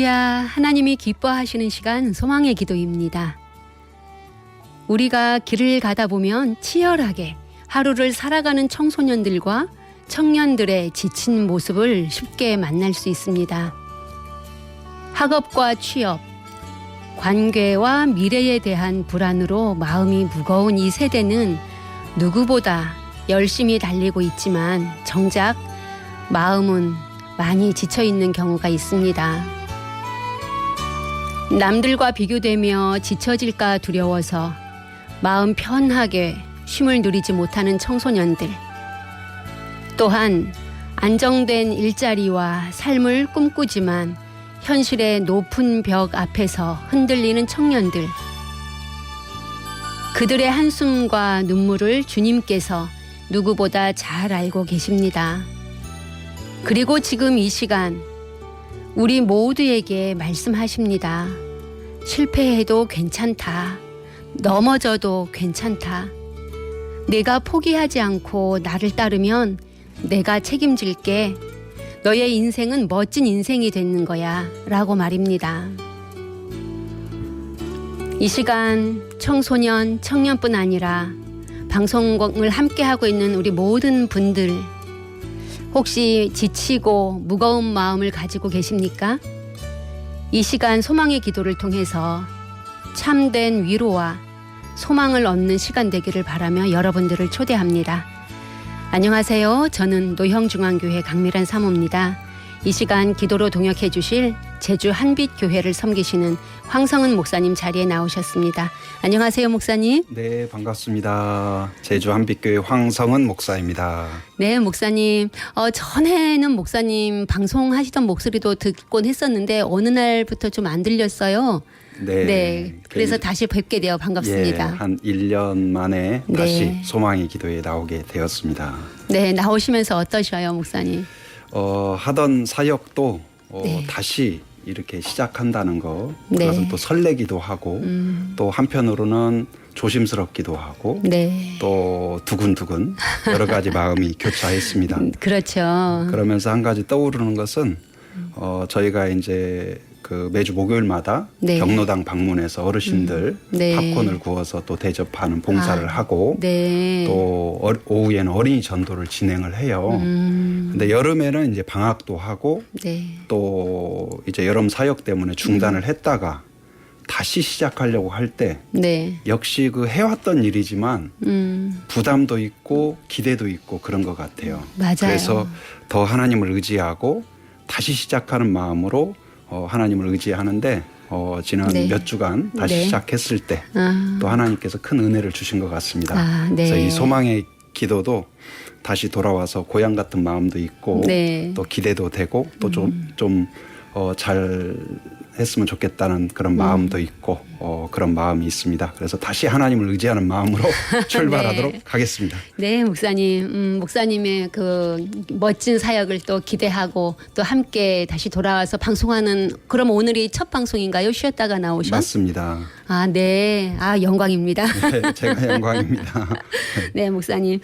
할렐루야, 하나님이 기뻐하시는 시간 소망의 기도입니다. 우리가 길을 가다 보면 치열하게 하루를 살아가는 청소년들과 청년들의 지친 모습을 쉽게 만날 수 있습니다. 학업과 취업, 관계와 미래에 대한 불안으로 마음이 무거운 이 세대는 누구보다 열심히 달리고 있지만 정작 마음은 많이 지쳐 있는 경우가 있습니다. 남들과 비교되며 지쳐질까 두려워서 마음 편하게 쉼을 누리지 못하는 청소년들, 또한 안정된 일자리와 삶을 꿈꾸지만 현실의 높은 벽 앞에서 흔들리는 청년들, 그들의 한숨과 눈물을 주님께서 누구보다 잘 알고 계십니다. 그리고 지금 이 시간 우리 모두에게 말씀하십니다. 실패해도 괜찮다. 넘어져도 괜찮다. 내가 포기하지 않고 나를 따르면 내가 책임질게. 너의 인생은 멋진 인생이 되는 거야. 라고 말입니다. 이 시간 청소년, 청년뿐 아니라 방송을 함께하고 있는 우리 모든 분들, 혹시 지치고 무거운 마음을 가지고 계십니까? 이 시간 소망의 기도를 통해서 참된 위로와 소망을 얻는 시간 되기를 바라며 여러분들을 초대합니다. 안녕하세요. 저는 노형중앙교회 강미란 사모입니다. 이 시간 기도로 동역해 주실 제주 한빛교회를 섬기시는 황성은 목사님 자리에 나오셨습니다. 안녕하세요, 목사님. 네, 반갑습니다. 제주 한빛교회 황성은 목사입니다. 네, 목사님. 전에는 목사님 방송하시던 목소리도 듣곤 했었는데 어느 날부터 좀 안 들렸어요. 네. 그래서 다시 뵙게 되어 반갑습니다. 예, 한 1년 만에 네. 다시 소망의 기도에 나오게 되었습니다. 네, 나오시면서 어떠셔요, 목사님? 하던 사역도 네. 다시 이렇게 시작한다는 거, 네. 그것은 또 설레기도 하고 또 한편으로는 조심스럽기도 하고 네. 또 두근두근 여러 가지 마음이 교차했습니다. 그렇죠. 그러면서 한 가지 떠오르는 것은 저희가 이제 그 매주 목요일마다 네. 경로당 방문해서 어르신들 네. 팝콘을 구워서 또 대접하는 봉사를 하고 네. 또 오후에는 어린이 전도를 진행을 해요. 근데 여름에는 이제 방학도 하고 네. 또 이제 여름 사역 때문에 중단을 했다가 다시 시작하려고 할 때 네. 역시 그 해왔던 일이지만 부담도 있고 기대도 있고 그런 것 같아요. 맞아요. 그래서 더 하나님을 의지하고 다시 시작하는 마음으로 하나님을 의지하는데 지난 네. 몇 주간 다시 네. 시작했을 때 또 하나님께서 큰 은혜를 주신 것 같습니다. 네. 그래서 이 소망의 기도도 다시 돌아와서 고향 같은 마음도 있고 네. 또 기대도 되고 또 좀 잘 했으면 좋겠다는 그런 마음도 있고 그런 마음이 있습니다. 그래서 다시 하나님을 의지하는 마음으로 출발하도록 네. 하겠습니다. 네, 목사님. 목사님의 그 멋진 사역을 또 기대하고 또 함께 다시 돌아와서 방송하는, 그럼 오늘이 첫 방송인가요? 쉬었다가 나오셔? 맞습니다. 네. 영광입니다. 네, 제가 영광입니다. 네, 목사님.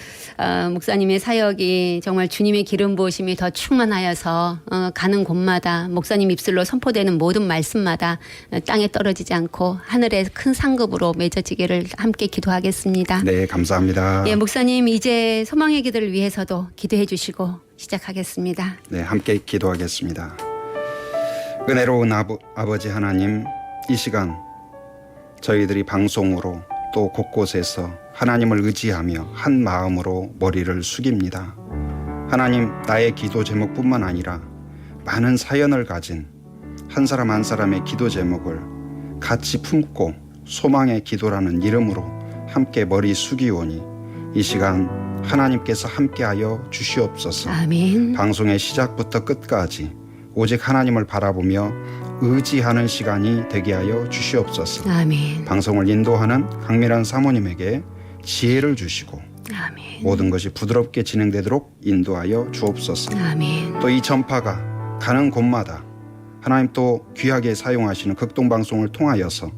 목사님의 사역이 정말 주님의 기름 부으심이 더 충만하여서 가는 곳마다 목사님 입술로 선포되는 모든 말씀마다 땅에 떨어지지 않고 하늘의 큰 상급으로 맺어지기를 함께 기도하겠습니다. 네, 감사합니다. 예, 목사님 이제 소망의 기도를 위해서도 기도해 주시고 시작하겠습니다. 네, 함께 기도하겠습니다. 은혜로운 아버지 하나님, 이 시간 저희들이 방송으로 또 곳곳에서 하나님을 의지하며 한 마음으로 머리를 숙입니다. 하나님, 나의 기도 제목뿐만 아니라 많은 사연을 가진 한 사람 한 사람의 기도 제목을 같이 품고 소망의 기도라는 이름으로 함께 머리 숙이오니 이 시간 하나님께서 함께하여 주시옵소서. 아멘. 방송의 시작부터 끝까지 오직 하나님을 바라보며 의지하는 시간이 되게 하여 주시옵소서. 아멘. 방송을 인도하는 강미란 사모님에게 지혜를 주시고 아멘. 모든 것이 부드럽게 진행되도록 인도하여 주옵소서. 아멘. 또 이 전파가 가는 곳마다 하나님 또 귀하게 사용하시는 극동방송을 통하여서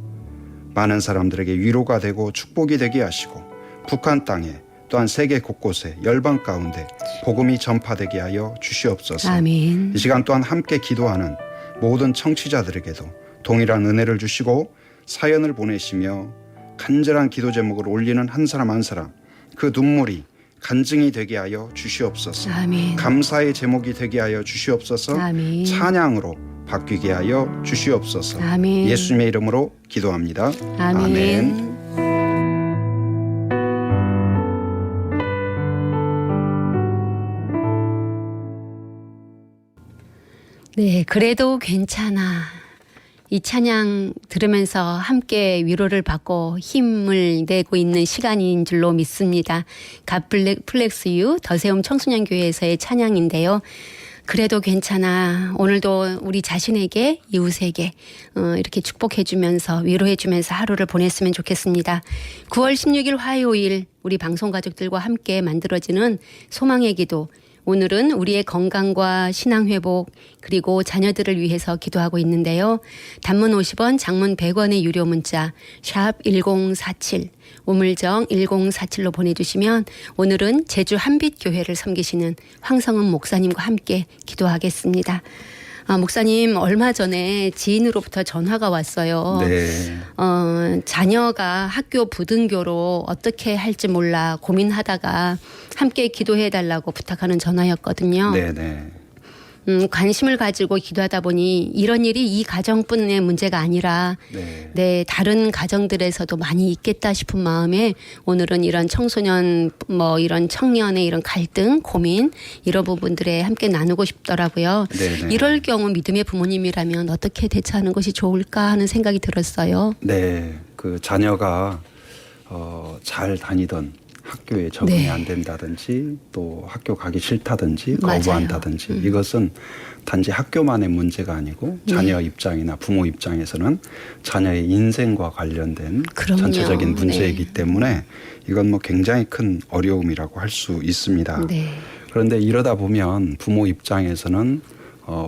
많은 사람들에게 위로가 되고 축복이 되게 하시고 북한 땅에 또한 세계 곳곳에 열방 가운데 복음이 전파되게 하여 주시옵소서. 아멘. 이 시간 또한 함께 기도하는 모든 청취자들에게도 동일한 은혜를 주시고 사연을 보내시며 간절한 기도 제목을 올리는 한 사람 한 사람 그 눈물이 간증이 되게 하여 주시옵소서. 아멘. 감사의 제목이 되게 하여 주시옵소서. 아멘. 찬양으로 바뀌게 하여 주시옵소서. 아멘. 예수님의 이름으로 기도합니다. 아멘. 네, 그래도 괜찮아. 이 찬양 들으면서 함께 위로를 받고 힘을 내고 있는 시간인 줄로 믿습니다. 갓플렉스 유 더세움 청소년교회에서의 찬양인데요. 그래도 괜찮아. 오늘도 우리 자신에게 이웃에게 이렇게 축복해주면서 위로해주면서 하루를 보냈으면 좋겠습니다. 9월 16일 화요일 우리 방송가족들과 함께 만들어지는 소망의 기도. 오늘은 우리의 건강과 신앙회복 그리고 자녀들을 위해서 기도하고 있는데요. 단문 50원, 장문 100원의 유료 문자 샵 1047, 우물정 1047로 보내주시면 오늘은 제주 한빛교회를 섬기시는 황성은 목사님과 함께 기도하겠습니다. 목사님 얼마 전에 지인으로부터 전화가 왔어요. 네. 자녀가 학교 부등교로 어떻게 할지 몰라 고민하다가 함께 기도해달라고 부탁하는 전화였거든요. 네네. 관심을 가지고 기도하다 보니 이런 일이 이 가정뿐의 문제가 아니라 네, 다른 가정들에서도 많이 있겠다 싶은 마음에 오늘은 이런 청소년 이런 청년의 이런 갈등, 고민 이런 부분들에 함께 나누고 싶더라고요. 네네. 이럴 경우 믿음의 부모님이라면 어떻게 대처하는 것이 좋을까 하는 생각이 들었어요. 네, 그 자녀가 잘 다니던 학교에 적응이 네. 안 된다든지 또 학교 가기 싫다든지 맞아요. 거부한다든지 이것은 단지 학교만의 문제가 아니고 자녀 입장이나 부모 입장에서는 자녀의 인생과 관련된 그럼요. 전체적인 문제이기 네. 때문에 이건 뭐 굉장히 큰 어려움이라고 할 수 있습니다. 네. 그런데 이러다 보면 부모 입장에서는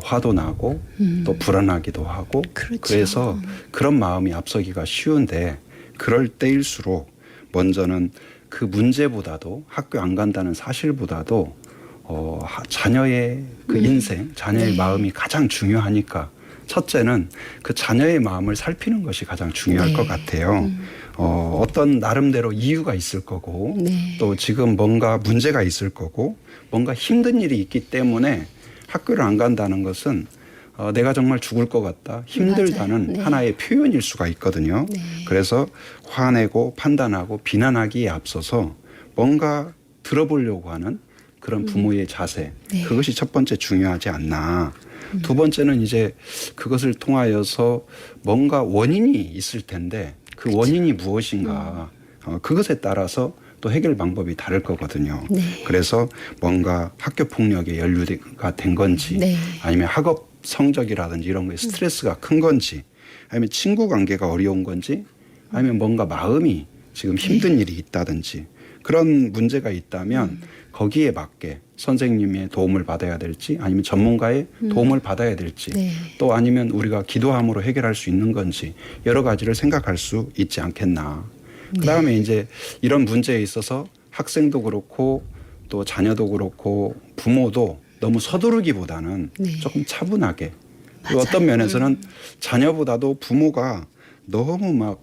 화도 나고 또 불안하기도 하고 그렇죠. 그래서 그런 마음이 앞서기가 쉬운데 그럴 때일수록 먼저는 그 문제보다도 학교 안 간다는 사실보다도 자녀의 그 인생, 자녀의 네. 마음이 가장 중요하니까 첫째는 그 자녀의 마음을 살피는 것이 가장 중요할 네. 것 같아요. 어떤 나름대로 이유가 있을 거고 네. 또 지금 뭔가 문제가 있을 거고 뭔가 힘든 일이 있기 때문에 학교를 안 간다는 것은 내가 정말 죽을 것 같다, 힘들다는 맞아요. 네. 하나의 표현일 수가 있거든요. 네. 그래서 화내고 판단하고 비난하기에 앞서서 뭔가 들어보려고 하는 그런 부모의 자세, 네. 그것이 첫 번째 중요하지 않나. 두 번째는 이제 그것을 통하여서 뭔가 원인이 있을 텐데 그 원인이 무엇인가, 그것에 따라서 또 해결 방법이 다를 거거든요. 네. 그래서 뭔가 학교 폭력에 연루가 된 건지 네. 아니면 학업 성적이라든지 이런 거에 스트레스가 큰 건지 아니면 친구 관계가 어려운 건지 아니면 뭔가 마음이 지금 힘든 일이 있다든지 그런 문제가 있다면 거기에 맞게 선생님의 도움을 받아야 될지 아니면 전문가의 도움을 받아야 될지 네. 또 아니면 우리가 기도함으로 해결할 수 있는 건지 여러 가지를 생각할 수 있지 않겠나. 그다음에 이제 이런 문제에 있어서 학생도 그렇고 또 자녀도 그렇고 부모도 너무 서두르기보다는 네. 조금 차분하게 맞아요. 어떤 면에서는 자녀보다도 부모가 너무 막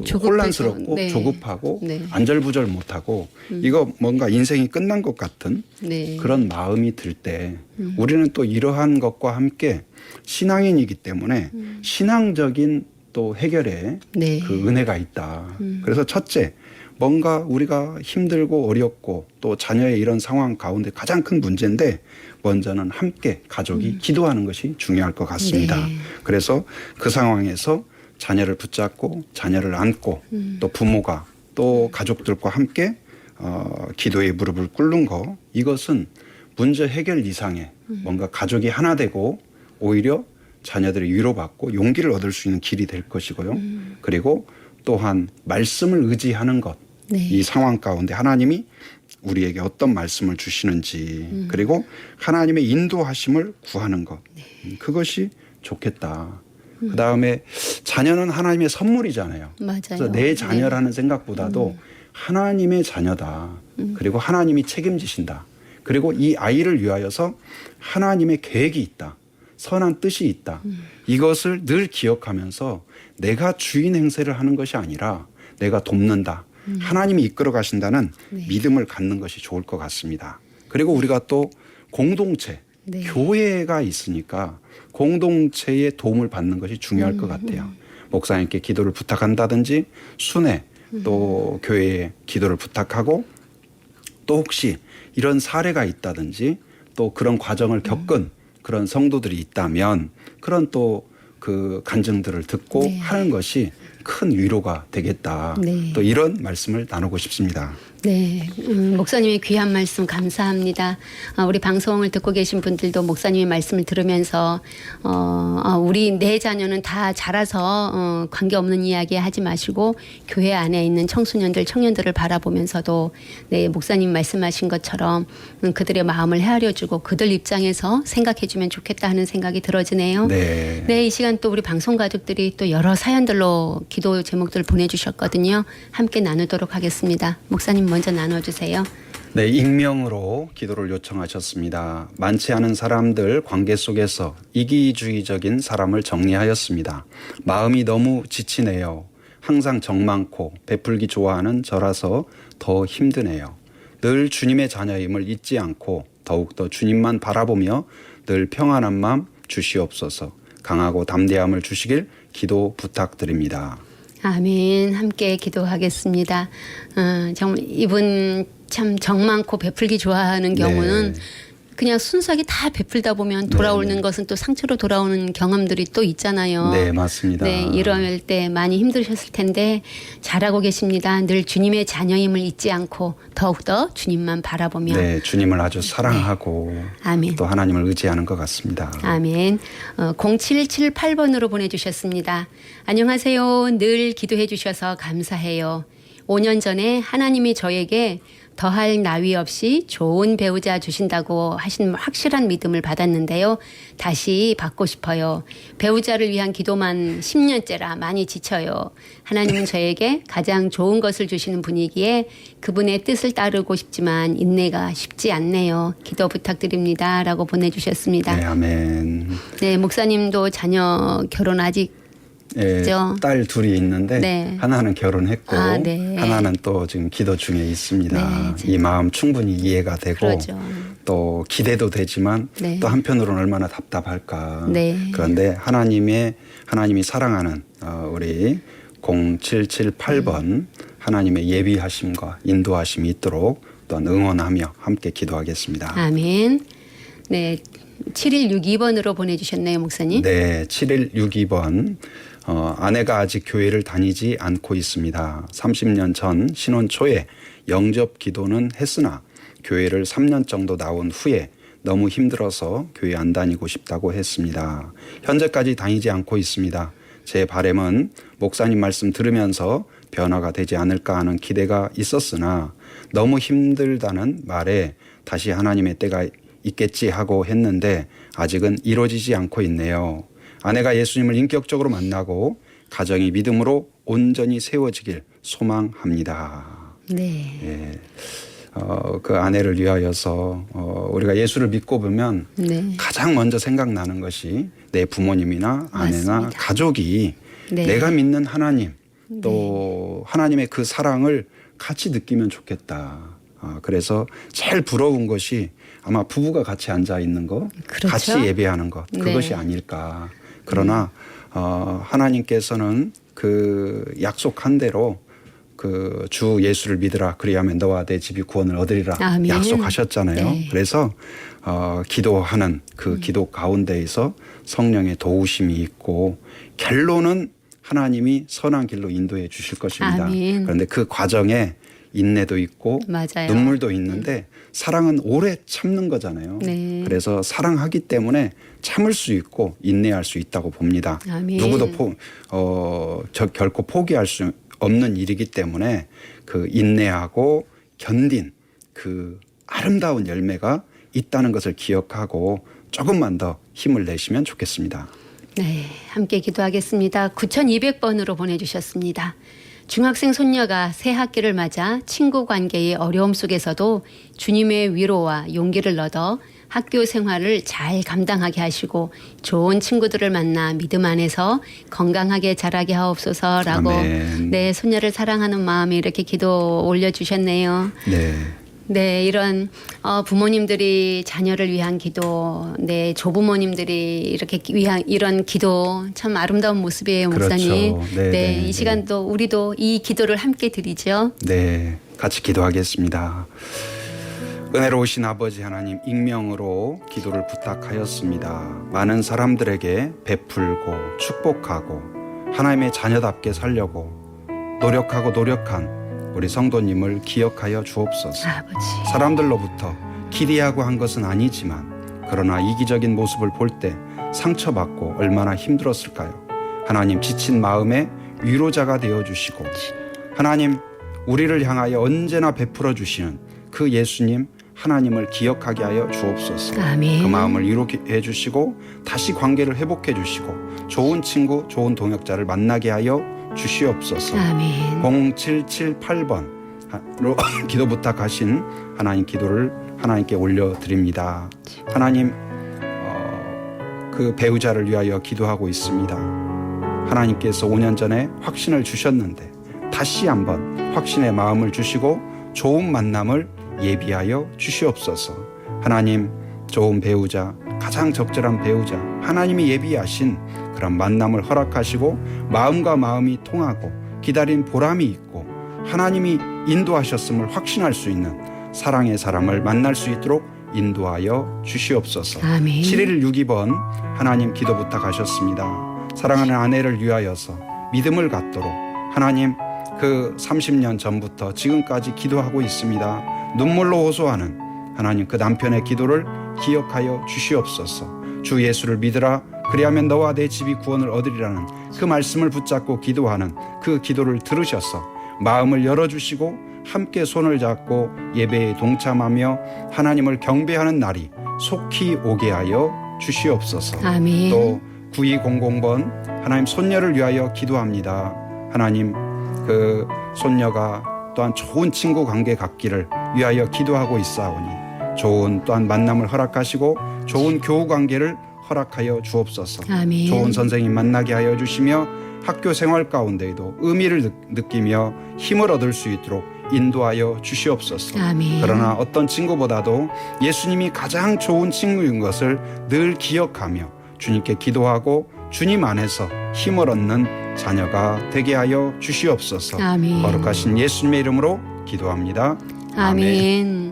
조급해서, 혼란스럽고 네. 조급하고 네. 안절부절 못하고 이거 뭔가 인생이 끝난 것 같은 네. 그런 마음이 들 때 우리는 또 이러한 것과 함께 신앙인이기 때문에 신앙적인 또 해결에 네. 그 은혜가 있다. 그래서 첫째, 뭔가 우리가 힘들고 어렵고 또 자녀의 이런 상황 가운데 가장 큰 문제인데 먼저는 함께 가족이 기도하는 것이 중요할 것 같습니다. 네. 그래서 그 상황에서 자녀를 붙잡고 자녀를 안고 또 부모가 또 가족들과 함께 기도의 무릎을 꿇는 거, 이것은 문제 해결 이상의 뭔가 가족이 하나 되고 오히려 자녀들이 위로받고 용기를 얻을 수 있는 길이 될 것이고요. 그리고 또한 말씀을 의지하는 것. 네. 이 상황 가운데 하나님이 우리에게 어떤 말씀을 주시는지 그리고 하나님의 인도하심을 구하는 것. 그것이 좋겠다. 그다음에 자녀는 하나님의 선물이잖아요. 맞아요. 그래서 내 자녀라는 생각보다도 하나님의 자녀다. 그리고 하나님이 책임지신다. 그리고 이 아이를 위하여서 하나님의 계획이 있다. 선한 뜻이 있다. 이것을 늘 기억하면서 내가 주인 행세를 하는 것이 아니라 내가 돕는다. 하나님이 이끌어 가신다는 네. 믿음을 갖는 것이 좋을 것 같습니다. 그리고 우리가 또 공동체, 네. 교회가 있으니까 공동체의 도움을 받는 것이 중요할 것 같아요. 목사님께 기도를 부탁한다든지 순회 또 교회에 기도를 부탁하고 또 혹시 이런 사례가 있다든지 또 그런 과정을 겪은 그런 성도들이 있다면 그런 또 그 간증들을 듣고 네. 하는 것이 큰 위로가 되겠다. 네. 또 이런 말씀을 나누고 싶습니다. 네, 목사님의 귀한 말씀 감사합니다. 우리 방송을 듣고 계신 분들도 목사님의 말씀을 들으면서 우리 내 자녀는 다 자라서 관계없는 이야기 하지 마시고 교회 안에 있는 청소년들, 청년들을 바라보면서도 네, 목사님 말씀하신 것처럼 그들의 마음을 헤아려주고 그들 입장에서 생각해주면 좋겠다 하는 생각이 들어지네요. 네. 네, 이 시간 또 우리 방송 가족들이 또 여러 사연들로 기도 제목들 보내주셨거든요. 함께 나누도록 하겠습니다. 목사님 먼저 나눠주세요. 네, 익명으로 기도를 요청하셨습니다. 많지 않은 사람들 관계 속에서 이기주의적인 사람을 정리하였습니다. 마음이 너무 지치네요. 항상 정 많고 베풀기 좋아하는 저라서 더 힘드네요. 늘 주님의 자녀임을 잊지 않고 더욱더 주님만 바라보며 늘 평안한 마음 주시옵소서. 강하고 담대함을 주시길 기도 부탁드립니다. 아멘. 함께 기도하겠습니다. 정말 이분 참 정 많고 베풀기 좋아하는 경우는 네. 그냥 순수하게 다 베풀다 보면 돌아오는 네. 것은 또 상처로 돌아오는 경험들이 또 있잖아요. 네, 맞습니다. 네, 이럴 때 많이 힘드셨을 텐데 잘하고 계십니다. 늘 주님의 자녀임을 잊지 않고 더욱더 주님만 바라보며 네, 주님을 아주 사랑하고 아멘. 또 하나님을 의지하는 것 같습니다. 아멘. 0778번으로 보내주셨습니다. 안녕하세요. 늘 기도해 주셔서 감사해요. 5년 전에 하나님이 저에게 더할 나위 없이 좋은 배우자 주신다고 하신 확실한 믿음을 받았는데요. 다시 받고 싶어요. 배우자를 위한 기도만 10년째라 많이 지쳐요. 하나님은 저에게 가장 좋은 것을 주시는 분이기에 그분의 뜻을 따르고 싶지만 인내가 쉽지 않네요. 기도 부탁드립니다. 라고 보내주셨습니다. 네, 아멘. 네, 목사님도 자녀 결혼 아직 예, 딸 둘이 있는데 네. 하나는 결혼했고 네. 하나는 또 지금 기도 중에 있습니다. 네, 이 마음 충분히 이해가 되고 그러죠. 또 기대도 되지만 네. 또 한편으로는 얼마나 답답할까. 네. 그런데 하나님이 사랑하는 우리 0778번 하나님의 예비하심과 인도하심이 있도록 또한 응원하며 함께 기도하겠습니다. 아멘. 네, 7162번으로 보내주셨네요, 목사님. 네, 7162번. 아내가 아직 교회를 다니지 않고 있습니다. 30년 전 신혼 초에 영접 기도는 했으나 교회를 3년 정도 나온 후에 너무 힘들어서 교회 안 다니고 싶다고 했습니다. 현재까지 다니지 않고 있습니다. 제 바람은 목사님 말씀 들으면서 변화가 되지 않을까 하는 기대가 있었으나 너무 힘들다는 말에 다시 하나님의 때가 있겠지 하고 했는데 아직은 이루어지지 않고 있네요. 아내가 예수님을 인격적으로 만나고 가정이 믿음으로 온전히 세워지길 소망합니다. 네. 예. 그 아내를 위하여서 우리가 예수를 믿고 보면 네. 가장 먼저 생각나는 것이 내 부모님이나 아내나 맞습니다. 가족이 네. 내가 믿는 하나님 또 하나님의 그 사랑을 같이 느끼면 좋겠다. 그래서 제일 부러운 것이 아마 부부가 같이 앉아 있는 거, 그렇죠? 같이 예배하는 것, 그것이 네. 아닐까. 그러나 하나님께서는 그 약속한 대로 그 주 예수를 믿으라 그리하면 너와 내 집이 구원을 얻으리라 아멘. 약속하셨잖아요. 네. 그래서 기도하는 그 기도 가운데에서 성령의 도우심이 있고 결론은 하나님이 선한 길로 인도해 주실 것입니다. 아멘. 그런데 그 과정에 인내도 있고 맞아요. 눈물도 있는데 사랑은 오래 참는 거잖아요. 네. 그래서 사랑하기 때문에 참을 수 있고 인내할 수 있다고 봅니다. 아멘. 누구도 결코 포기할 수 없는 일이기 때문에 그 인내하고 견딘 그 아름다운 열매가 있다는 것을 기억하고 조금만 더 힘을 내시면 좋겠습니다. 네, 함께 기도하겠습니다. 9200번으로 보내주셨습니다. 중학생 손녀가 새 학기를 맞아 친구 관계의 어려움 속에서도 주님의 위로와 용기를 얻어 학교 생활을 잘 감당하게 하시고 좋은 친구들을 만나 믿음 안에서 건강하게 자라게 하옵소서라고 아멘. 네, 손녀를 사랑하는 마음에 이렇게 기도 올려주셨네요. 네. 네, 이런 부모님들이 자녀를 위한 기도, 네, 조부모님들이 이렇게 위한 이런 기도 참 아름다운 모습이에요, 목사님. 그렇죠. 네, 네, 네, 이 시간도 우리도 이 기도를 함께 드리죠. 네, 같이 기도하겠습니다. 은혜로우신 아버지 하나님, 익명으로 기도를 부탁하였습니다. 많은 사람들에게 베풀고 축복하고 하나님의 자녀답게 살려고 노력한 우리 성도님을 기억하여 주옵소서. 아버지. 사람들로부터 기대하고 한 것은 아니지만 그러나 이기적인 모습을 볼 때 상처받고 얼마나 힘들었을까요? 하나님, 지친 마음에 위로자가 되어주시고 하나님, 우리를 향하여 언제나 베풀어 주시는 그 예수님 하나님을 기억하게 하여 주옵소서. 아멘. 그 마음을 이롭게 해주시고 다시 관계를 회복해 주시고 좋은 친구, 좋은 동역자를 만나게 하여 주시옵소서. 아멘. 0778번으로 기도 부탁하신 하나님 기도를 하나님께 올려드립니다. 하나님, 그 배우자를 위하여 기도하고 있습니다. 하나님께서 5년 전에 확신을 주셨는데 다시 한번 확신의 마음을 주시고 좋은 만남을 예비하여 주시옵소서. 하나님, 좋은 배우자, 가장 적절한 배우자, 하나님이 예비하신 그런 만남을 허락하시고 마음과 마음이 통하고 기다린 보람이 있고 하나님이 인도하셨음을 확신할 수 있는 사랑의 사람을 만날 수 있도록 인도하여 주시옵소서. 아멘. 7162번 하나님 기도 부탁하셨습니다. 사랑하는 아내를 위하여서 믿음을 갖도록 하나님, 그 30년 전부터 지금까지 기도하고 있습니다. 눈물로 호소하는 하나님, 그 남편의 기도를 기억하여 주시옵소서. 주 예수를 믿으라, 그리하면 너와 내 집이 구원을 얻으리라는 그 말씀을 붙잡고 기도하는 그 기도를 들으셔서 마음을 열어주시고 함께 손을 잡고 예배에 동참하며 하나님을 경배하는 날이 속히 오게 하여 주시옵소서. 아멘. 또 9200번 하나님, 손녀를 위하여 기도합니다. 하나님, 그 손녀가 또한 좋은 친구 관계 갖기를 위하여 기도하고 있사오니 좋은 또한 만남을 허락하시고 좋은 교우 관계를 허락하여 주옵소서. 아멘. 좋은 선생님 만나게 하여 주시며 학교 생활 가운데에도 의미를 느끼며 힘을 얻을 수 있도록 인도하여 주시옵소서. 아멘. 그러나 어떤 친구보다도 예수님이 가장 좋은 친구인 것을 늘 기억하며 주님께 기도하고 주님 안에서 힘을 얻는 자녀가 되게 하여 주시옵소서. 아멘. 거룩하신 예수님의 이름으로 기도합니다. 아멘.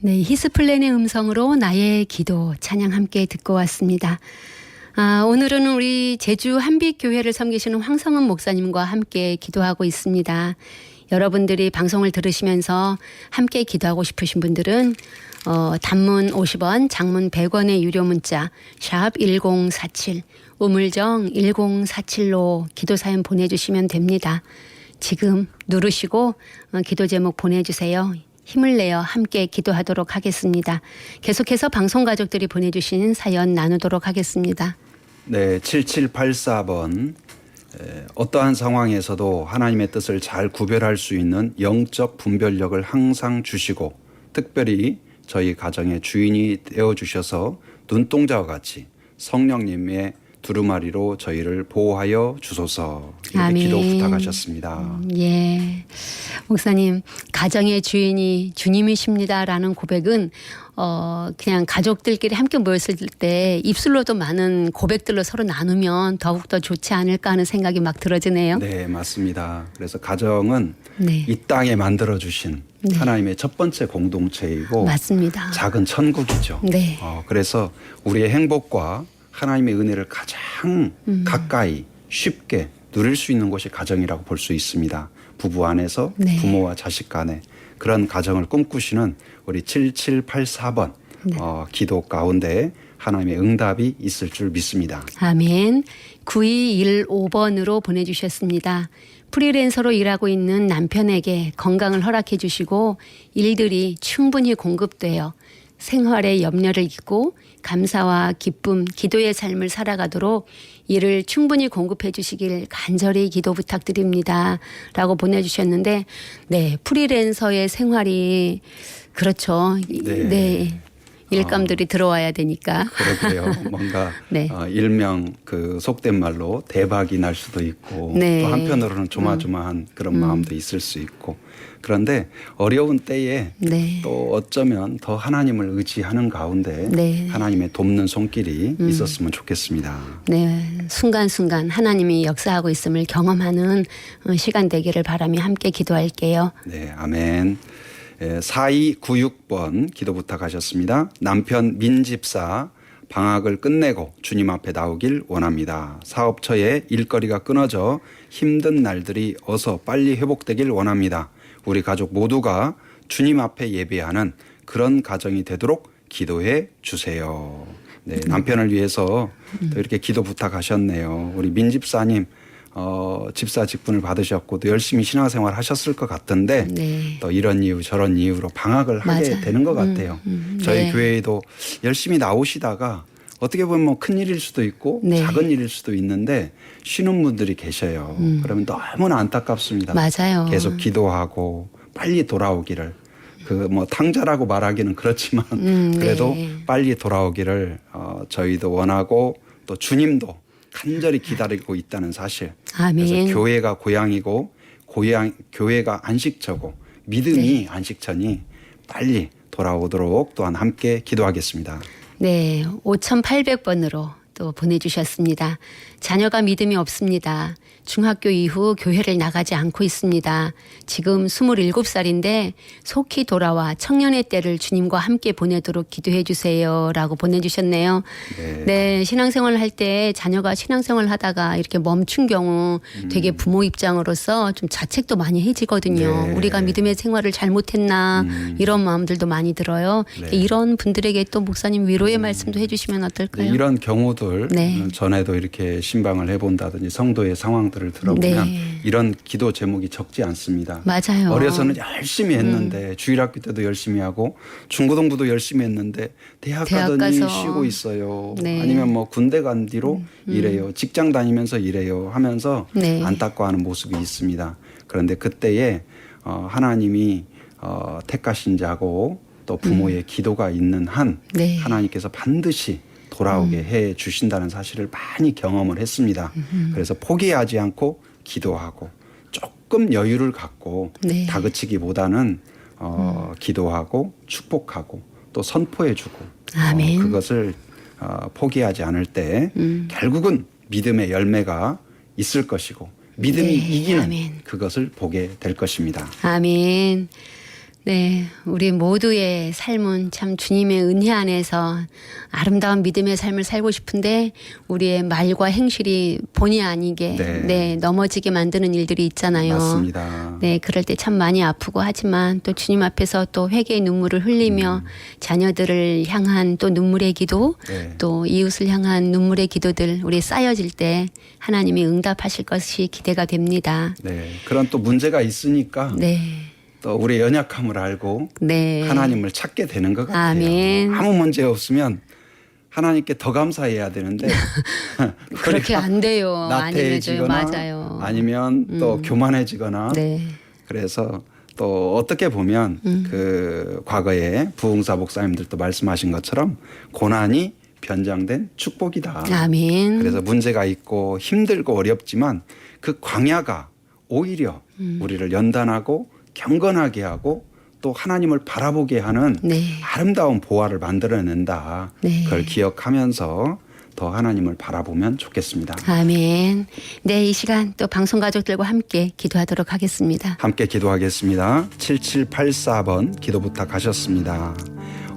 네, 히스플랜의 음성으로 나의 기도 찬양 함께 듣고 왔습니다. 오늘은 우리 제주 한빛교회를 섬기시는 황성은 목사님과 함께 기도하고 있습니다. 여러분들이 방송을 들으시면서 함께 기도하고 싶으신 분들은 단문 50원, 장문 100원의 유료 문자 샵 1047, 우물정 1047로 기도 사연 보내주시면 됩니다. 지금 누르시고 기도 제목 보내주세요. 힘을 내어 함께 기도하도록 하겠습니다. 계속해서 방송 가족들이 보내주신 사연 나누도록 하겠습니다. 네, 7784번. 어떠한 상황에서도 하나님의 뜻을 잘 구별할 수 있는 영적 분별력을 항상 주시고 특별히 저희 가정의 주인이 되어주셔서 눈동자와 같이 성령님의 두루마리로 저희를 보호하여 주소서, 이렇게 아멘. 기도 부탁하셨습니다. 예, 목사님, 가정의 주인이 주님이십니다라는 고백은 그냥 가족들끼리 함께 모였을 때 입술로도 많은 고백들로 서로 나누면 더욱더 좋지 않을까 하는 생각이 막 들어지네요. 네, 맞습니다. 그래서 가정은 네. 이 땅에 만들어 주신 네. 하나님의 첫 번째 공동체이고 맞습니다. 작은 천국이죠. 네. 그래서 우리의 행복과 하나님의 은혜를 가장 가까이 쉽게 누릴 수 있는 곳이 가정이라고 볼 수 있습니다. 부부 안에서 네. 부모와 자식 간에 그런 가정을 꿈꾸시는 우리 7784번 네. 기도 가운데 하나님의 응답이 있을 줄 믿습니다. 아멘. 9215번으로 보내주셨습니다. 프리랜서로 일하고 있는 남편에게 건강을 허락해 주시고 일들이 충분히 공급되어 생활에 염려를 잊고 감사와 기쁨, 기도의 삶을 살아가도록 이를 충분히 공급해 주시길 간절히 기도 부탁드립니다. 라고 보내주셨는데, 네, 프리랜서의 생활이 그렇죠. 네. 네. 일감들이 들어와야 되니까. 그러게요. 뭔가 네. 일명 그 속된 말로 대박이 날 수도 있고 네. 또 한편으로는 조마조마한 그런 마음도 있을 수 있고 그런데 어려운 때에 네. 또 어쩌면 더 하나님을 의지하는 가운데 네. 하나님의 돕는 손길이 있었으면 좋겠습니다. 네, 순간순간 하나님이 역사하고 있음을 경험하는 시간 되기를 바라며 함께 기도할게요. 네, 아멘. 4296번 기도 부탁하셨습니다. 남편 민집사 방학을 끝내고 주님 앞에 나오길 원합니다. 사업처에 일거리가 끊어져 힘든 날들이 어서 빨리 회복되길 원합니다. 우리 가족 모두가 주님 앞에 예배하는 그런 가정이 되도록 기도해 주세요. 네, 남편을 위해서 또 이렇게 기도 부탁하셨네요. 우리 민집사님 집사 직분을 받으셨고 또 열심히 신앙생활 하셨을 것 같은데 네. 또 이런 이유 저런 이유로 방학을 하게 맞아요. 되는 것 같아요. 저희 네. 교회에도 열심히 나오시다가 어떻게 보면 뭐 큰일일 수도 있고 네. 작은 일일 수도 있는데 쉬는 분들이 계셔요. 그러면 너무나 안타깝습니다. 맞아요. 계속 기도하고 빨리 돌아오기를 그 뭐 탕자라고 말하기는 그렇지만 그래도 네. 빨리 돌아오기를 저희도 원하고 또 주님도 간절히 기다리고 있다는 사실. 아멘. 그래서 교회가 고향이고 교회가 안식처고 믿음이 안식처니 빨리 돌아오도록 또한 함께 기도하겠습니다. 네, 5800번으로 또 보내주셨습니다. 자녀가 믿음이 없습니다. 중학교 이후 교회를 나가지 않고 있습니다. 지금 27살인데 속히 돌아와 청년의 때를 주님과 함께 보내도록 기도해 주세요. 라고 보내주셨네요. 네, 신앙생활을 할 때 자녀가 신앙생활을 하다가 이렇게 멈춘 경우 되게 부모 입장으로서 좀 자책도 많이 해지거든요. 네. 우리가 믿음의 생활을 잘못했나 이런 마음들도 많이 들어요. 네. 이런 분들에게 또 목사님 위로의 말씀도 해주시면 어떨까요? 네, 이런 경우들 네. 전에도 이렇게 신방을 해본다든지 성도의 상황들을 들어보면 네. 이런 기도 제목이 적지 않습니다. 맞아요. 어려서는 열심히 했는데 주일학교 때도 열심히 하고 중고등부도 열심히 했는데 대학 대학 가더니 가서. 쉬고 있어요. 네. 아니면 뭐 군대 간 뒤로 이래요. 직장 다니면서 이래요 하면서 네. 안타까워하는 모습이 있습니다. 그런데 그때에 하나님이 택하신 자고 또 부모의 기도가 있는 한 네. 하나님께서 반드시 돌아오게 해 주신다는 사실을 많이 경험을 했습니다. 그래서 포기하지 않고 기도하고 조금 여유를 갖고 네. 다그치기보다는 기도하고 축복하고 또 선포해주고 아멘. 그것을 포기하지 않을 때 결국은 믿음의 열매가 있을 것이고 믿음이 네. 이기는 아멘. 그것을 보게 될 것입니다. 아멘. 네, 우리 모두의 삶은 참 주님의 은혜 안에서 아름다운 믿음의 삶을 살고 싶은데 우리의 말과 행실이 본의 아니게 네. 넘어지게 만드는 일들이 있잖아요. 맞습니다. 네, 그럴 때 참 많이 아프고 하지만 또 주님 앞에서 또 회개의 눈물을 흘리며 자녀들을 향한 또 눈물의 기도 네. 또 이웃을 향한 눈물의 기도들 우리 쌓여질 때 하나님이 응답하실 것이 기대가 됩니다. 네, 그런 또 문제가 있으니까 네. 또 우리의 연약함을 알고 네. 하나님을 찾게 되는 것 같아요. 아멘. 아무 문제 없으면 하나님께 더 감사해야 되는데 그렇게 안 돼요. 안 해줘요. 나태해지거나 맞아요. 아니면 또 교만해지거나 네. 그래서 또 어떻게 보면 그 과거에 부흥사 목사님들도 말씀하신 것처럼 고난이 변장된 축복이다. 아멘. 그래서 문제가 있고 힘들고 어렵지만 그 광야가 오히려 우리를 연단하고 경건하게 하고 또 하나님을 바라보게 하는 네. 아름다운 보화를 만들어낸다. 네. 그걸 기억하면서 더 하나님을 바라보면 좋겠습니다. 아멘. 네, 이 시간 또 방송 가족들과 함께 기도하도록 하겠습니다. 함께 기도하겠습니다. 7784번 기도 부탁하셨습니다.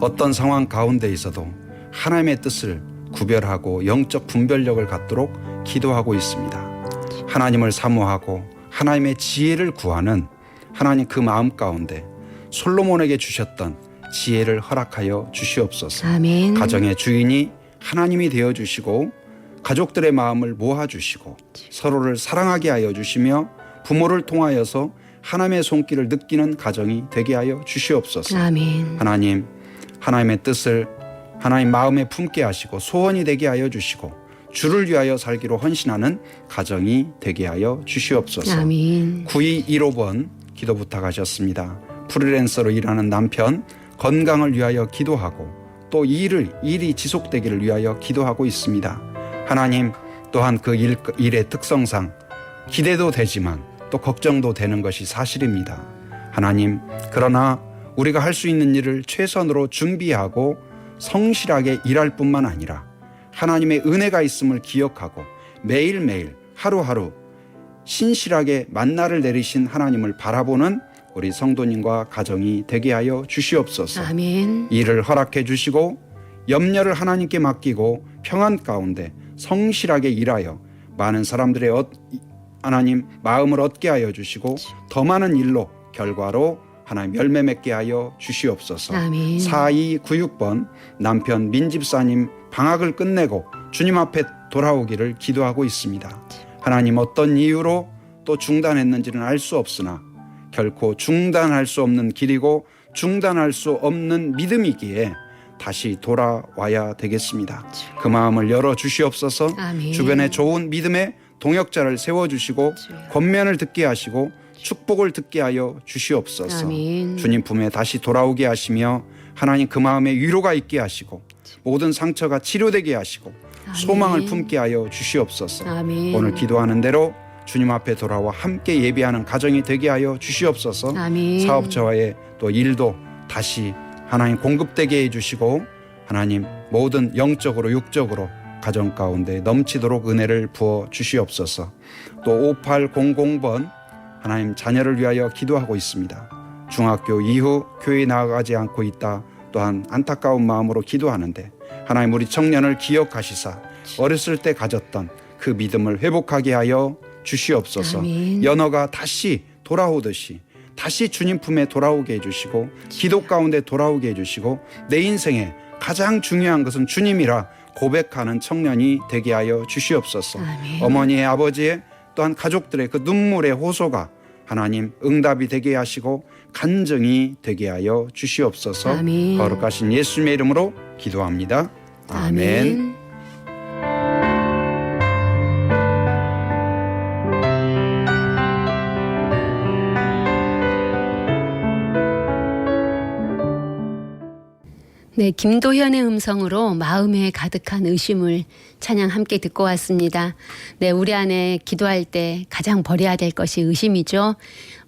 어떤 상황 가운데 있어도 하나님의 뜻을 구별하고 영적 분별력을 갖도록 기도하고 있습니다. 하나님을 사모하고 하나님의 지혜를 구하는 하나님 그 마음 가운데 솔로몬에게 주셨던 지혜를 허락하여 주시옵소서. 아멘. 가정의 주인이 하나님이 되어주시고 가족들의 마음을 모아주시고 서로를 사랑하게 하여 주시며 부모를 통하여서 하나님의 손길을 느끼는 가정이 되게 하여 주시옵소서. 아멘. 하나님 하나님의 뜻을 하나님 마음에 품게 하시고 소원이 되게 하여 주시고 주를 위하여 살기로 헌신하는 가정이 되게 하여 주시옵소서. 아멘. 9215번 기도 부탁하셨습니다. 프리랜서로 일하는 남편 건강을 위하여 기도하고 또 일이 지속되기를 위하여 기도하고 있습니다. 하나님 또한 그 일의 특성상 기대도 되지만 또 걱정도 되는 것이 사실입니다. 하나님 그러나 우리가 할 수 있는 일을 최선으로 준비하고 성실하게 일할 뿐만 아니라 하나님의 은혜가 있음을 기억하고 매일매일 하루하루 신실하게 만나를 내리신 하나님을 바라보는 우리 성도님과 가정이 되게 하여 주시옵소서. 아멘. 일을 허락해 주시고 염려를 하나님께 맡기고 평안 가운데 성실하게 일하여 많은 사람들의 하나님 마음을 얻게 하여 주시고 더 많은 일로 결과로 하나님 열매 맺게 하여 주시옵소서. 아멘. 4296번 남편 민집사님 방학을 끝내고 주님 앞에 돌아오기를 기도하고 있습니다. 하나님 어떤 이유로 또 중단했는지는 알 수 없으나 결코 중단할 수 없는 길이고 중단할 수 없는 믿음이기에 다시 돌아와야 되겠습니다. 그 마음을 열어 주시옵소서. 아멘. 주변에 좋은 믿음의 동역자를 세워주시고 권면을 듣게 하시고 축복을 듣게 하여 주시옵소서. 아멘. 주님 품에 다시 돌아오게 하시며 하나님 그 마음에 위로가 있게 하시고 모든 상처가 치료되게 하시고 소망을 품게 하여 주시옵소서. 아멘. 오늘 기도하는 대로 주님 앞에 돌아와 함께 예배하는 가정이 되게 하여 주시옵소서. 아멘. 사업자와의 또 일도 다시 하나님 공급되게 해주시고 하나님 모든 영적으로 육적으로 가정 가운데 넘치도록 은혜를 부어 주시옵소서. 또 5800번 하나님 자녀를 위하여 기도하고 있습니다. 중학교 이후 교회에 나아가지 않고 있다. 또한 안타까운 마음으로 기도하는데 하나님 우리 청년을 기억하시사 어렸을 때 가졌던 그 믿음을 회복하게 하여 주시옵소서. 아멘. 연어가 다시 돌아오듯이 다시 주님 품에 돌아오게 해주시고 기도 가운데 돌아오게 해주시고 내 인생에 가장 중요한 것은 주님이라 고백하는 청년이 되게 하여 주시옵소서. 아멘. 어머니의 아버지의 또한 가족들의 그 눈물의 호소가 하나님 응답이 되게 하시고 간증이 되게 하여 주시옵소서. 아멘. 거룩하신 예수님의 이름으로 기도합니다. 아멘. 네, 김도현의 음성으로 마음에 가득한 의심을 찬양 함께 듣고 왔습니다. 네, 우리 안에 기도할 때 가장 버려야 될 것이 의심이죠.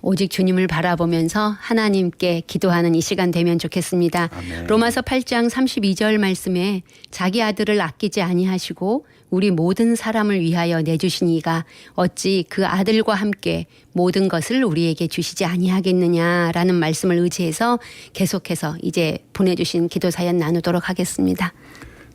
오직 주님을 바라보면서 하나님께 기도하는 이 시간 되면 좋겠습니다. 아멘. 로마서 8장 32절 말씀에 자기 아들을 아끼지 아니하시고 우리 모든 사람을 위하여 내주신 이가 어찌 그 아들과 함께 모든 것을 우리에게 주시지 아니하겠느냐라는 말씀을 의지해서 계속해서 이제 보내주신 기도 사연 나누도록 하겠습니다.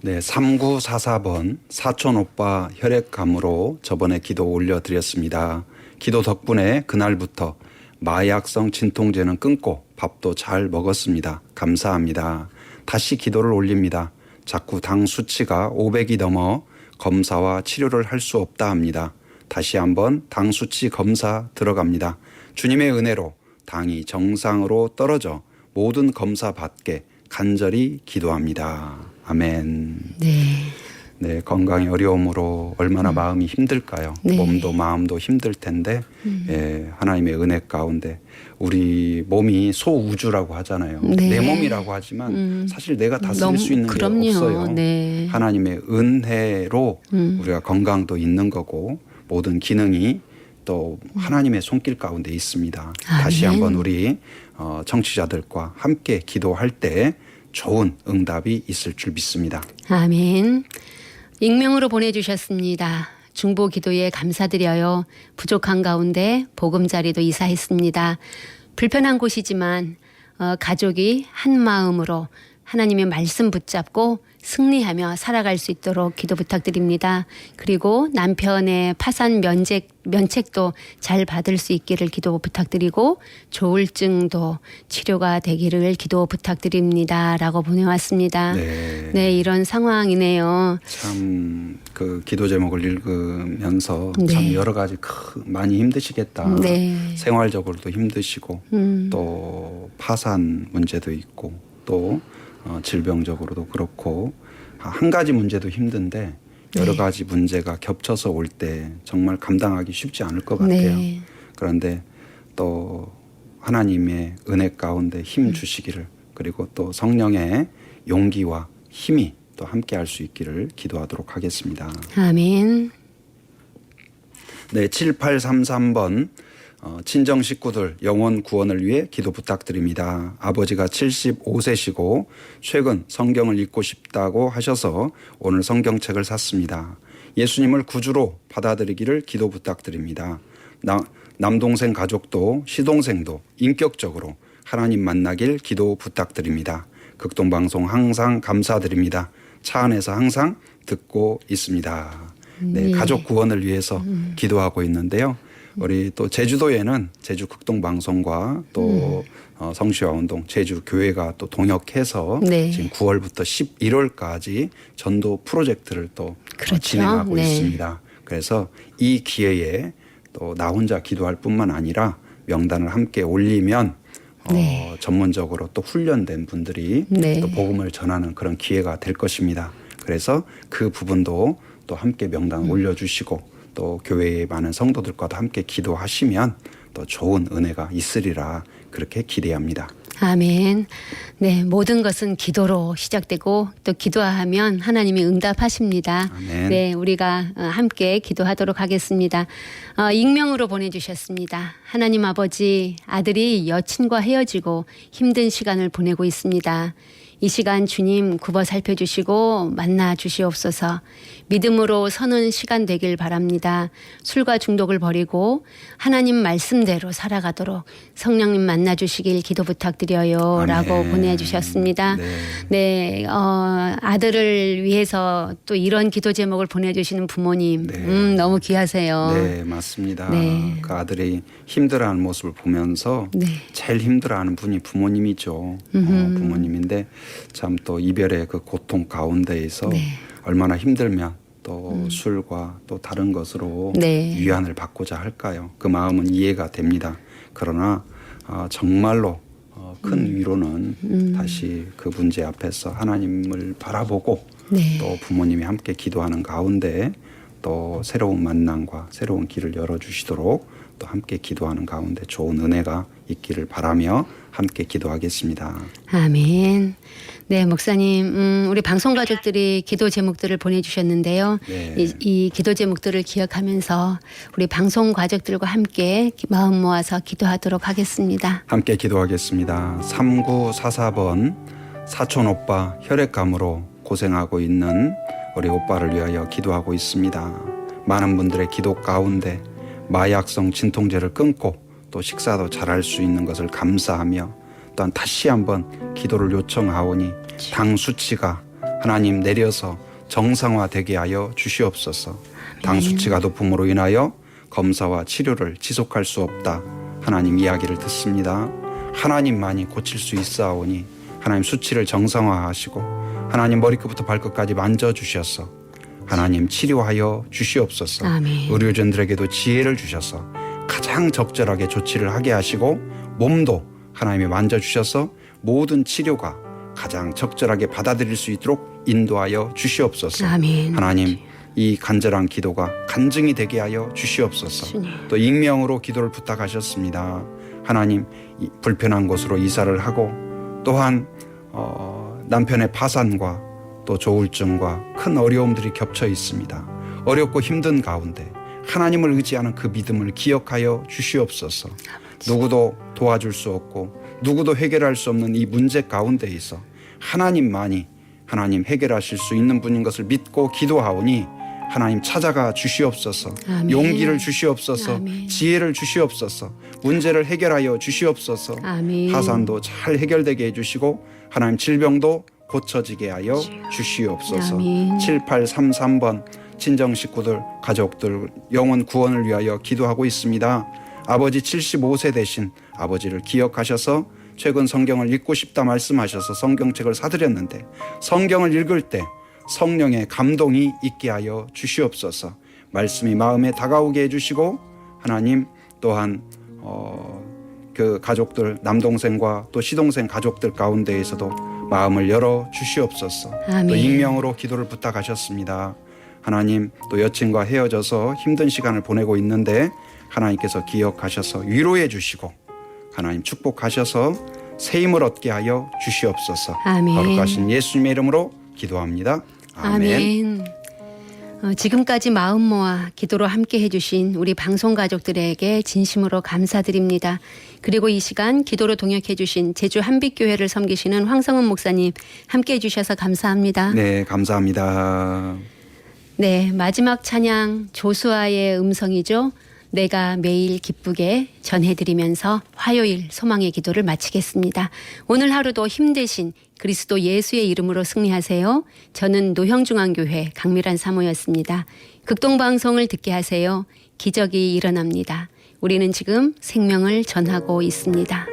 네, 3944번 사촌 오빠 혈액암으로 저번에 기도 올려드렸습니다. 기도 덕분에 그날부터 마약성 진통제는 끊고 밥도 잘 먹었습니다. 감사합니다. 다시 기도를 올립니다. 자꾸 당 수치가 500이 넘어 검사와 치료를 할 수 없다 합니다. 다시 한번 당 수치 검사 들어갑니다. 주님의 은혜로 당이 정상으로 떨어져 모든 검사 받게 간절히 기도합니다. 아멘. 네. 네, 건강의 어려움으로 얼마나 마음이 힘들까요? 네. 몸도 마음도 힘들 텐데 예, 하나님의 은혜 가운데 우리 몸이 소우주라고 하잖아요. 네. 내 몸이라고 하지만 사실 내가 다스릴 수 있는 그럼요. 게 없어요. 네. 하나님의 은혜로 우리가 건강도 있는 거고 모든 기능이 또 하나님의 손길 가운데 있습니다. 다시 아멘. 한번 우리 청취자들과 함께 기도할 때 좋은 응답이 있을 줄 믿습니다. 아멘. 익명으로 보내주셨습니다. 중보 기도에 감사드려요. 부족한 가운데 보금자리도 이사했습니다. 불편한 곳이지만 가족이 한 마음으로 하나님의 말씀 붙잡고 승리하며 살아갈 수 있도록 기도 부탁드립니다. 그리고 남편의 파산 면책도 잘 받을 수 있기를 기도 부탁드리고 조울증도 치료가 되기를 기도 부탁드립니다. 라고 보내왔습니다. 네. 네, 이런 상황이네요. 참 그 기도 제목을 읽으면서 네. 참 여러 가지 많이 힘드시겠다. 네. 생활적으로도 힘드시고 또 파산 문제도 있고 또 질병적으로도 그렇고 한 가지 문제도 힘든데 여러 가지 문제가 겹쳐서 올 때 정말 감당하기 쉽지 않을 것 같아요. 네. 그런데 또 하나님의 은혜 가운데 힘 주시기를 그리고 또 성령의 용기와 힘이 또 함께 할 수 있기를 기도하도록 하겠습니다. 아멘. 네, 7833번 친정 식구들 영혼 구원을 위해 기도 부탁드립니다. 아버지가 75세시고 최근 성경을 읽고 싶다고 하셔서 오늘 성경책을 샀습니다. 예수님을 구주로 받아들이기를 기도 부탁드립니다. 남동생 가족도 시동생도 인격적으로 하나님 만나길 기도 부탁드립니다. 극동방송 항상 감사드립니다. 차 안에서 항상 듣고 있습니다. 네, 가족 구원을 위해서 기도하고 있는데요. 우리 또 제주도에는 제주 극동방송과 또 성시화운동 제주교회가 또 동역해서 네. 지금 9월부터 11월까지 전도 프로젝트를 또 그렇죠. 진행하고 네. 있습니다. 그래서 이 기회에 또 나 혼자 기도할 뿐만 아니라 명단을 함께 올리면 네. 전문적으로 또 훈련된 분들이 네. 또 복음을 전하는 그런 기회가 될 것입니다. 그래서 그 부분도 또 함께 명단 올려주시고 또 교회의 많은 성도들과도 함께 기도하시면 또 좋은 은혜가 있으리라 그렇게 기대합니다. 아멘. 네, 모든 것은 기도로 시작되고 또 기도하면 하나님이 응답하십니다. 아멘. 네, 우리가 함께 기도하도록 하겠습니다. 익명으로 보내주셨습니다. 하나님 아버지, 아들이 여친과 헤어지고 힘든 시간을 보내고 있습니다. 이 시간 주님 굽어 살펴주시고 만나 주시옵소서. 믿음으로 서는 시간 되길 바랍니다. 술과 중독을 버리고 하나님 말씀대로 살아가도록 성령님 만나 주시길 기도 부탁드려요. 아멘. 라고 보내주셨습니다. 네. 네, 아들을 위해서 또 이런 기도 제목을 보내주시는 부모님 네. 너무 귀하세요. 네, 맞습니다. 네. 그 아들이 힘들어하는 모습을 보면서 네. 제일 힘들어하는 분이 부모님이죠. 부모님인데 참 또 이별의 그 고통 가운데에서 네. 얼마나 힘들면 또 술과 또 다른 것으로 네. 위안을 받고자 할까요? 그 마음은 이해가 됩니다. 그러나 정말로 큰 위로는 다시 그 문제 앞에서 하나님을 바라보고 네. 또 부모님이 함께 기도하는 가운데 또 새로운 만남과 새로운 길을 열어주시도록 또 함께 기도하는 가운데 좋은 은혜가 있기를 바라며 함께 기도하겠습니다. 아멘. 네, 목사님, 우리 방송 가족들이 기도 제목들을 보내주셨는데요. 네. 이 기도 제목들을 기억하면서 우리 방송 가족들과 함께 마음 모아서 기도하도록 하겠습니다. 함께 기도하겠습니다. 3944번 사촌 오빠 혈액감으로 고생하고 있는 우리 오빠를 위하여 기도하고 있습니다. 많은 분들의 기도 가운데 마약성 진통제를 끊고 또 식사도 잘할 수 있는 것을 감사하며 또한 다시 한번 기도를 요청하오니 당 수치가 하나님 내려서 정상화되게 하여 주시옵소서. 당 수치가 높음으로 인하여 검사와 치료를 지속할 수 없다. 하나님 이야기를 듣습니다. 하나님만이 고칠 수 있사오니 하나님 수치를 정상화하시고 하나님 머리끝부터 발끝까지 만져주셔서 하나님 치료하여 주시옵소서. 아멘. 의료진들에게도 지혜를 주셔서 가장 적절하게 조치를 하게 하시고 몸도 하나님이 만져주셔서 모든 치료가 가장 적절하게 받아들일 수 있도록 인도하여 주시옵소서. 아멘. 하나님 이 간절한 기도가 간증이 되게 하여 주시옵소서. 주님. 또 익명으로 기도를 부탁하셨습니다. 하나님 불편한 곳으로 이사를 하고 또한 남편의 파산과 또 조울증과 큰 어려움들이 겹쳐 있습니다. 어렵고 힘든 가운데 하나님을 의지하는 그 믿음을 기억하여 주시옵소서. 누구도 도와줄 수 없고 누구도 해결할 수 없는 이 문제 가운데 있어 하나님만이 하나님 해결하실 수 있는 분인 것을 믿고 기도하오니 하나님 찾아가 주시옵소서. 아멘. 용기를 주시옵소서. 아멘. 지혜를 주시옵소서. 문제를 해결하여 주시옵소서. 아멘. 파산도 잘 해결되게 해주시고 하나님 질병도 고쳐지게 하여 주시옵소서. 아멘. 7833번 친정 식구들 가족들 영혼 구원을 위하여 기도하고 있습니다. 아버지 75세 되신 아버지를 기억하셔서 최근 성경을 읽고 싶다 말씀하셔서 성경책을 사드렸는데 성경을 읽을 때 성령의 감동이 있게 하여 주시옵소서. 말씀이 마음에 다가오게 해주시고 하나님 또한 그 가족들 남동생과 또 시동생 가족들 가운데에서도 마음을 열어 주시옵소서. 아멘. 또 익명으로 기도를 부탁하셨습니다. 하나님, 또 여친과 헤어져서 힘든 시간을 보내고 있는데 하나님께서 기억하셔서 위로해 주시고 하나님 축복하셔서 새 힘을 얻게 하여 주시옵소서. 아멘. 거룩하신 예수님의 이름으로 기도합니다. 아멘. 지금까지 마음 모아 기도로 함께 해주신 우리 방송 가족들에게 진심으로 감사드립니다. 그리고 이 시간 기도로 동역해주신 제주 한빛교회를 섬기시는 황성은 목사님 함께 해주셔서 감사합니다. 네, 감사합니다. 네, 마지막 찬양 조수아의 음성이죠. 내가 매일 기쁘게 전해드리면서 화요일 소망의 기도를 마치겠습니다. 오늘 하루도 힘내신 그리스도 예수의 이름으로 승리하세요. 저는 노형중앙교회 강미란 사모였습니다. 극동방송을 듣게 하세요. 기적이 일어납니다. 우리는 지금 생명을 전하고 있습니다.